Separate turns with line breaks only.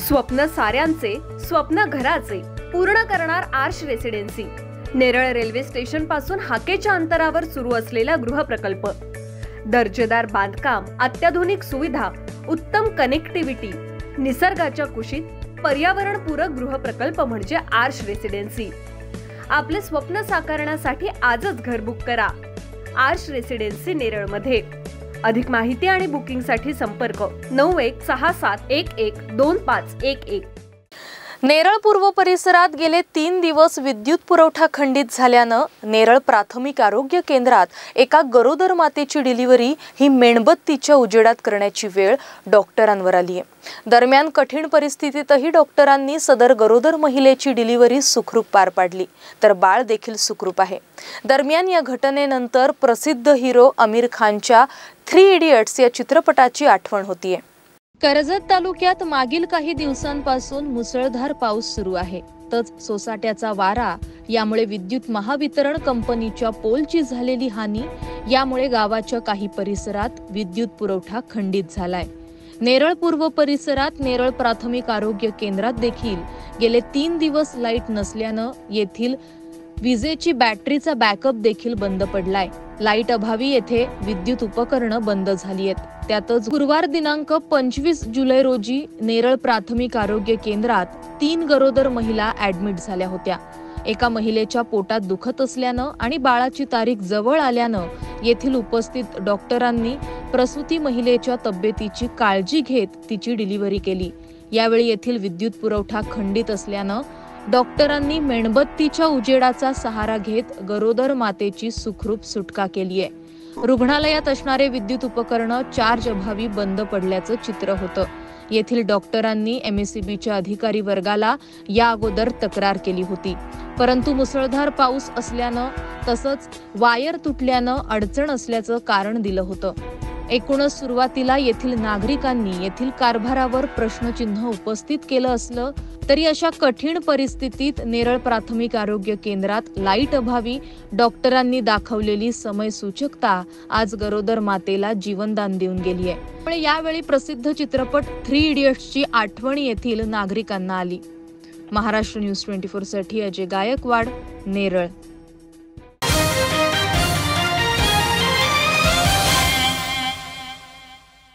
स्वप्न साऱ्यांचे, स्वप्न घराचे पूर्ण करणार Aarsh residency. Neral railway station पासून हाकेच्या अंतरावर सुरू असलेला गृहप्रकल्प, दर्जेदार बांधकाम, अत्याधुनिक सुविधा, उत्तम कनेक्टिव्हिटी, निसर्गाच्या कुशीत पर्यावरणपूरक गृहप्रकल्प म्हणजे आर्श रेसिडेन्सी। आपले स्वप्न साकारण्यासाठी आजच घर बुक करा आर्श रेसिडेन्सी नेरळ मध्ये। अधिक माहिती आणि बुकिंगसाठी संपर्क 9167112511।
नेरळ पूर्व परिसरात गेले 3 दिवस विद्युत पुरवठा खंडित झाल्यानं नेरळ प्राथमिक आरोग्य केंद्रात एका गरोदर मातेची डिलिव्हरी ही मेणबत्तीच्या उजेडात करण्याची वेळ डॉक्टरांवर आली आहे। दरम्यान कठीण परिस्थितीतही डॉक्टरांनी सदर गरोदर महिलेची डिलिव्हरी सुखरूप पार पाडली, तर बाळ देखील सुखरूप आहे। दरम्यान या घटनेनंतर प्रसिद्ध हिरो आमिर खानच्या 3 इडियट्स या चित्रपटाची आठवण होतीये। कर्जत तालुक्यात मागील काही दिवसांपासून मुसळधार पाऊस सुरू आहे। तच सोसाट्याचा वारा, यामुळे विद्युत महावितरण कंपनीच्या पोलची झालेली हानी, यामुळे गावाच्या काही परिसरात विद्युत पुरवठा खंडित झालाय। नेरळ पूर्व परिसरात नेरळ प्राथमिक आरोग्य केंद्रात देखील गेले 3 दिवस लाईट नसल्यानं येथील विजेची बॅटरीचा बॅकअप देखील बंद पडलाय। लाईट अभावी येथे विद्युत उपकरणं बंद झाली आहेत। त्यातच गुरुवार दिनांक 25 जुलै रोजी नेरळ प्राथमिक आरोग्य केंद्रात 3 गरोदर महिला ऍडमिट झाल्या होत्या। एका महिलेच्या पोटात दुखत असल्यानं आणि बाळाची तारीख जवळ आल्यानं येथील उपस्थित डॉक्टरांनी प्रसूती महिलेच्या तब्येतीची काळजी घेत तिची डिलिव्हरी केली। यावेळी येथील विद्युत पुरवठा खंडित असल्यानं डॉक्टरांनी मेणबत्तीच्या उजेडाचा सहारा घेत गरोदर मातेची सुखरूप सुटका केली आहे। रुग्णालयात असणारे विद्युत उपकरणं चार्ज अभावी बंद पडल्याचं चित्र होतं। येथील डॉक्टरांनी एमएससीबीच्या अधिकारी वर्गाला या अगोदर तक्रार केली होती, परंतु मुसळधार पाऊस असल्यानं तसंच वायर तुटल्यानं अडचण असल्याचं कारण दिलं होतं। एकूणच सुरुवातीला येथील नागरिकांनी येथील कारभारावर प्रश्नचिन्ह उपस्थित केलं असलं तरी अशा कठीण परिस्थितीत नेरळ प्राथमिक आरोग्य केंद्रात लाईट अभावी डॉक्टरांनी दाखवलेली समयसूचकता आज गरोदर मातेला जीवनदान देऊन गेली आहे। त्यामुळे यावेळी प्रसिद्ध चित्रपट 3 इडियट्सची आठवण येथील नागरिकांना आली। महाराष्ट्र न्यूज 24 साठी अजय गायकवाड, नेरळ।